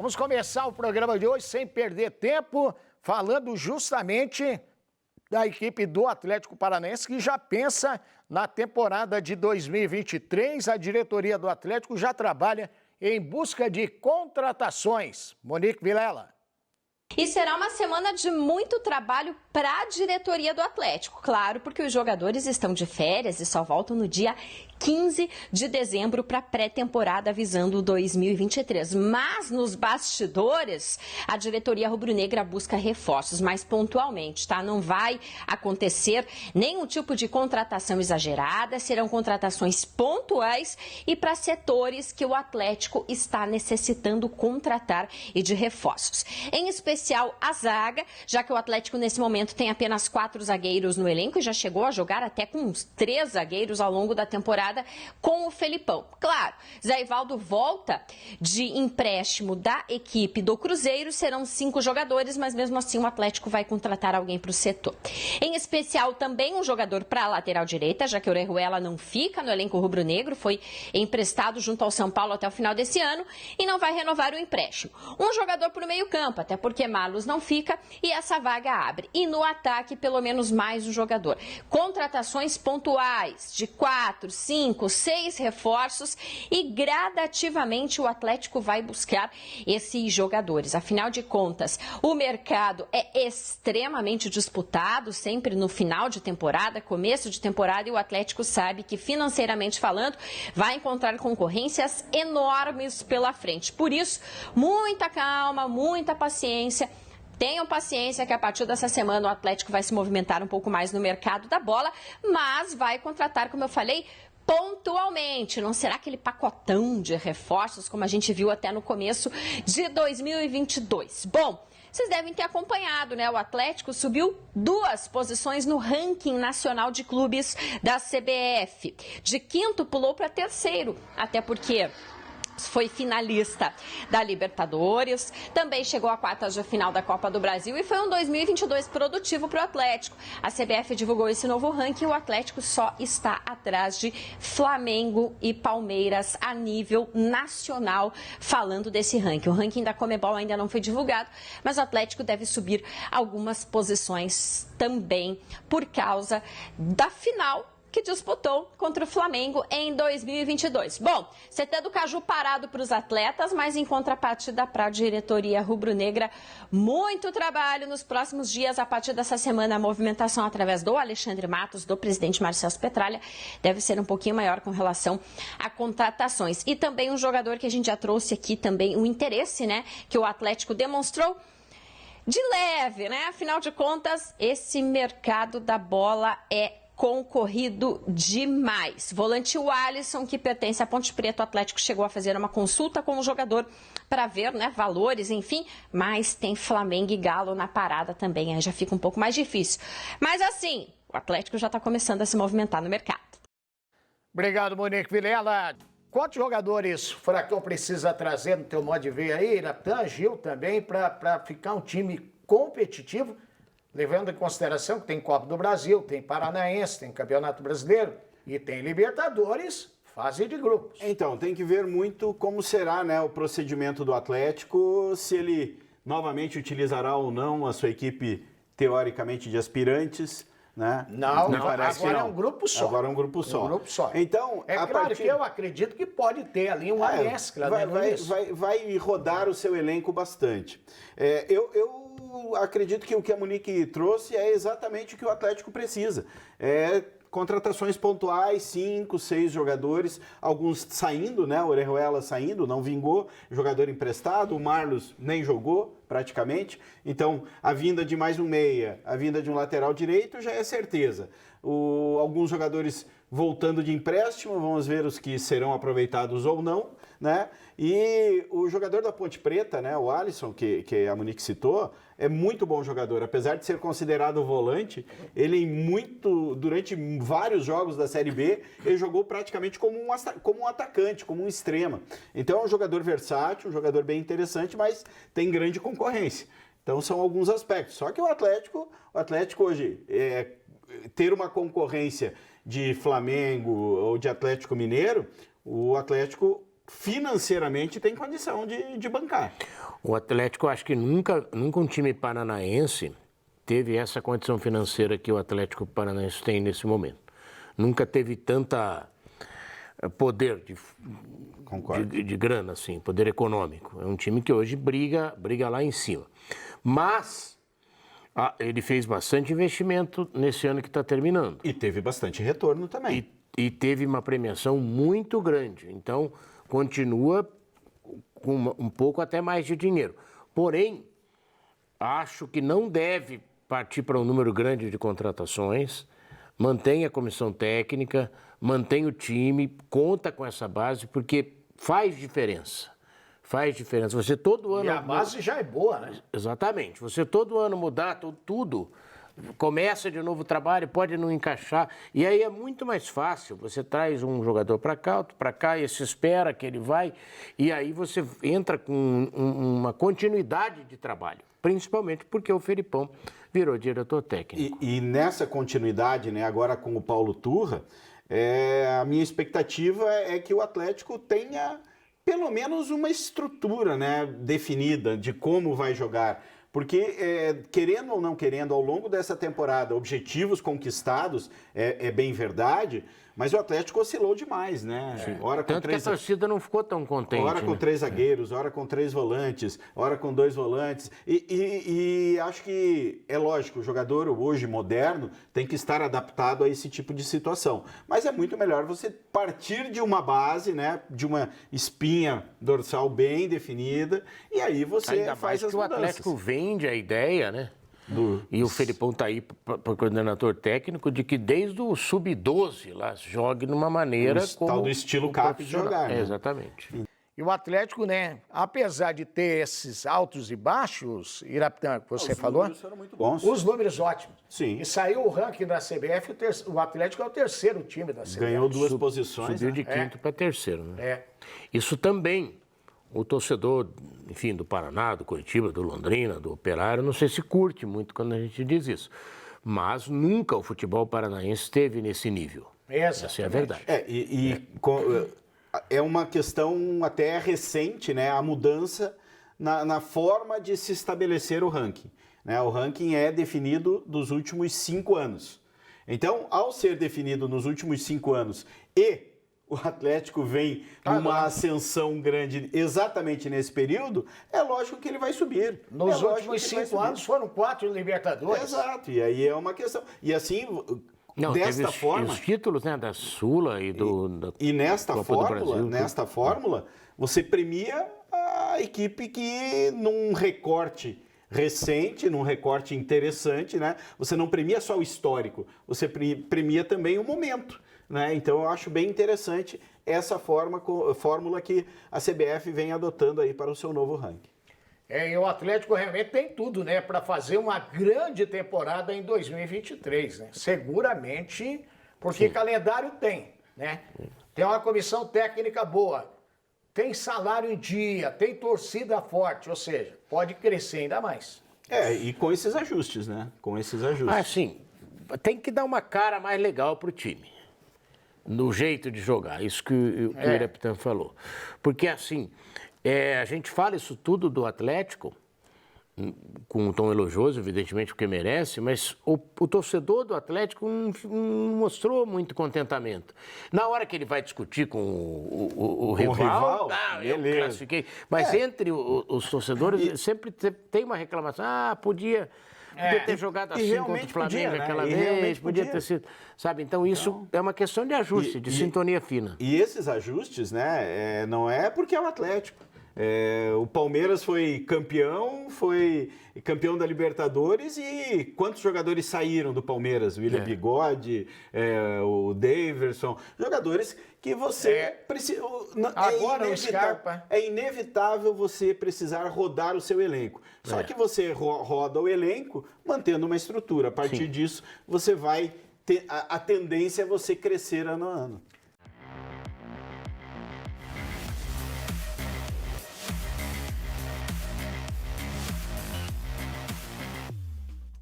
Vamos começar o programa de hoje sem perder tempo, falando justamente da equipe do Atlético Paranaense, que já pensa na temporada de 2023. A diretoria do Atlético já trabalha em busca de contratações. Monique Vilela. E será uma semana de muito trabalho para a diretoria do Atlético, claro, porque os jogadores estão de férias e só voltam no dia 15 de dezembro para a pré-temporada visando 2023. Mas nos bastidores, a diretoria rubro-negra busca reforços, mas pontualmente, tá? Não vai acontecer nenhum tipo de contratação exagerada, serão contratações pontuais e para setores que o Atlético está necessitando contratar e de reforços. Em especial a zaga, já que o Atlético nesse momento tem apenas 4 zagueiros no elenco e já chegou a jogar até com uns 3 zagueiros ao longo da temporada com o Felipão. Claro, Zé Ivaldo volta de empréstimo da equipe do Cruzeiro, serão 5 jogadores, mas mesmo assim o Atlético vai contratar alguém para o setor. Em especial também um jogador para a lateral direita, já que o Orejuela não fica no elenco rubro-negro, foi emprestado junto ao São Paulo até o final desse ano e não vai renovar o empréstimo. Um jogador para o meio-campo, até porque Marlos não fica e essa vaga abre. E no ataque, pelo menos mais um jogador. Contratações pontuais de 4, 5, 6 reforços e gradativamente o Atlético vai buscar esses jogadores. Afinal de contas, o mercado é extremamente disputado, sempre no final de temporada, começo de temporada, e o Atlético sabe que, financeiramente falando, vai encontrar concorrências enormes pela frente. Por isso, muita calma, muita paciência. Tenham paciência que a partir dessa semana o Atlético vai se movimentar um pouco mais no mercado da bola, mas vai contratar, como eu falei, pontualmente. Não será aquele pacotão de reforços como a gente viu até no começo de 2022. Bom, vocês devem ter acompanhado, né? O Atlético subiu 2 posições no ranking nacional de clubes da CBF. De 5º pulou para 3º, até porque foi finalista da Libertadores, também chegou à quartas de final da Copa do Brasil e foi um 2022 produtivo para o Atlético. A CBF divulgou esse novo ranking e o Atlético só está atrás de Flamengo e Palmeiras a nível nacional, falando desse ranking. O ranking da Conmebol ainda não foi divulgado, mas o Atlético deve subir algumas posições também por causa da final que disputou contra o Flamengo em 2022. Bom, CT do Caju parado para os atletas, mas em contrapartida para a diretoria rubro-negra, muito trabalho nos próximos dias. A partir dessa semana, a movimentação através do Alexandre Matos, do presidente Marcelo Petralha, deve ser um pouquinho maior com relação a contratações. E também um jogador que a gente já trouxe aqui também, um interesse, né, que o Atlético demonstrou de leve, né? Afinal de contas, esse mercado da bola é concorrido demais. Volante o Alisson, que pertence à Ponte Preta, o Atlético chegou a fazer uma consulta com o jogador para ver, né, valores, enfim, mas tem Flamengo e Galo na parada também, aí já fica um pouco mais difícil. Mas assim, o Atlético já está começando a se movimentar no mercado. Obrigado, Monique Vilela. Quantos jogadores o Furacão precisa trazer no teu modo de ver aí, Iratan, Gil também, para ficar um time competitivo? Levando em consideração que tem Copa do Brasil, tem Paranaense, tem Campeonato Brasileiro e tem Libertadores, fase de grupos. Então, tem que ver muito como será, né, o procedimento do Atlético, se ele novamente utilizará ou não a sua equipe, teoricamente, de aspirantes, né? Não, agora é um grupo só. Agora é um grupo só. Um grupo só. Então, é claro que eu acredito que pode ter ali uma mescla. Vai rodar o seu elenco bastante. Eu acredito que o que a Monique trouxe é exatamente o que o Atlético precisa. Contratações pontuais, 5, 6 jogadores, alguns saindo, né? O Orejuela saindo, não vingou, jogador emprestado, o Marlos nem jogou praticamente. Então, a vinda de mais um meia, a vinda de um lateral direito já é certeza. Alguns jogadores voltando de empréstimo, vamos ver os que serão aproveitados ou não, né? E o jogador da Ponte Preta, né, o Alisson, que a Monique citou, é muito bom jogador. Apesar de ser considerado volante, ele durante vários jogos da Série B, ele jogou praticamente como um atacante, como um extrema. Então é um jogador versátil, um jogador bem interessante, mas tem grande concorrência. Então são alguns aspectos. Só que o Atlético hoje, ter uma concorrência de Flamengo ou de Atlético Mineiro, o Atlético financeiramente tem condição de bancar. O Atlético, acho que nunca um time paranaense teve essa condição financeira que o Atlético Paranaense tem nesse momento. Nunca teve tanta poder de grana, assim, poder econômico. É um time que hoje briga lá em cima. Mas ele fez bastante investimento nesse ano que está terminando. E teve bastante retorno também. E teve uma premiação muito grande. Então, continua com um pouco até mais de dinheiro. Porém, acho que não deve partir para um número grande de contratações, mantém a comissão técnica, mantém o time, conta com essa base, porque faz diferença. Faz diferença. Você todo ano... E a base já é boa, né? Exatamente. Você todo ano mudar tudo, começa de novo o trabalho, pode não encaixar. E aí é muito mais fácil. Você traz um jogador para cá, outro para cá, e se espera que ele vai. E aí você entra com uma continuidade de trabalho. Principalmente porque o Felipão virou diretor técnico. E nessa continuidade, né, agora com o Paulo Turra, a minha expectativa é que o Atlético tenha pelo menos uma estrutura, né, definida de como vai jogar. Porque, querendo ou não querendo, ao longo dessa temporada, objetivos conquistados, é bem verdade, mas o Atlético oscilou demais, né? Ora com Tanto que a torcida não ficou tão contente. Ora com 3 zagueiros, ora com 3 volantes, ora com 2 volantes. E acho que é lógico, o jogador hoje moderno tem que estar adaptado a esse tipo de situação. Mas é muito melhor você partir de uma base, né? De uma espinha dorsal bem definida, e aí você Ainda faz mais as que mudanças. O Atlético vende a ideia, né? E o Felipão está aí para coordenador técnico de que desde o sub-12 lá jogue numa maneira como... Tal do estilo CAP de jogar, né? Exatamente. E o Atlético, né, apesar de ter esses altos e baixos, Irapitã, que você falou... Os números foram muito bons. Os números ótimos. Sim. E saiu o ranking da CBF, o Atlético é o terceiro time da CBF. Ganhou 2 posições. Subiu de quinto para terceiro, né? É. Isso também, o torcedor, enfim, do Paraná, do Curitiba, do Londrina, do Operário, não sei se curte muito quando a gente diz isso. Mas nunca o futebol paranaense esteve nesse nível. Essa é a verdade. É uma questão até recente, né? A mudança na forma de se estabelecer o ranking, né? O ranking é definido dos últimos 5 anos. Então, ao ser definido nos últimos 5 anos e o Atlético vem numa ascensão grande exatamente nesse período, é lógico que ele vai subir. Nos últimos 5 anos foram 4 Libertadores. Exato, e aí é uma questão. E assim, desta forma... os títulos, né, da Sula e do... E nesta Copa do Brasil, fórmula, você premia a equipe que num recorte recente, num recorte interessante, né? Você não premia só o histórico, você premia também o momento. Né? Então, eu acho bem interessante essa fórmula que a CBF vem adotando aí para o seu novo ranking. E o Atlético realmente tem tudo, né, para fazer uma grande temporada em 2023, né? Seguramente, porque calendário tem, né? Tem uma comissão técnica boa, tem salário em dia, tem torcida forte, ou seja, pode crescer ainda mais. E com esses ajustes, né? Com esses ajustes. Ah, sim, tem que dar uma cara mais legal pro time. No jeito de jogar, isso que o Irapitã falou. Porque, assim, a gente fala isso tudo do Atlético, com um tom elogioso, evidentemente, porque merece, mas o torcedor do Atlético não mostrou muito contentamento. Na hora que ele vai discutir com o rival, eu classifiquei. Mas entre os torcedores, sempre tem uma reclamação, podia ter jogado assim contra o Flamengo aquela vez, podia ter sido... Sabe, então isso é uma questão de ajuste, de sintonia fina. E esses ajustes, né, não é porque é o Atlético. O Palmeiras foi campeão da Libertadores, e quantos jogadores saíram do Palmeiras? O William Bigode, o Daverson, jogadores que você precisa... Agora o Scarpa. É inevitável você precisar rodar o seu elenco. Só que você roda o elenco mantendo uma estrutura. A partir disso, você vai... A tendência é você crescer ano a ano.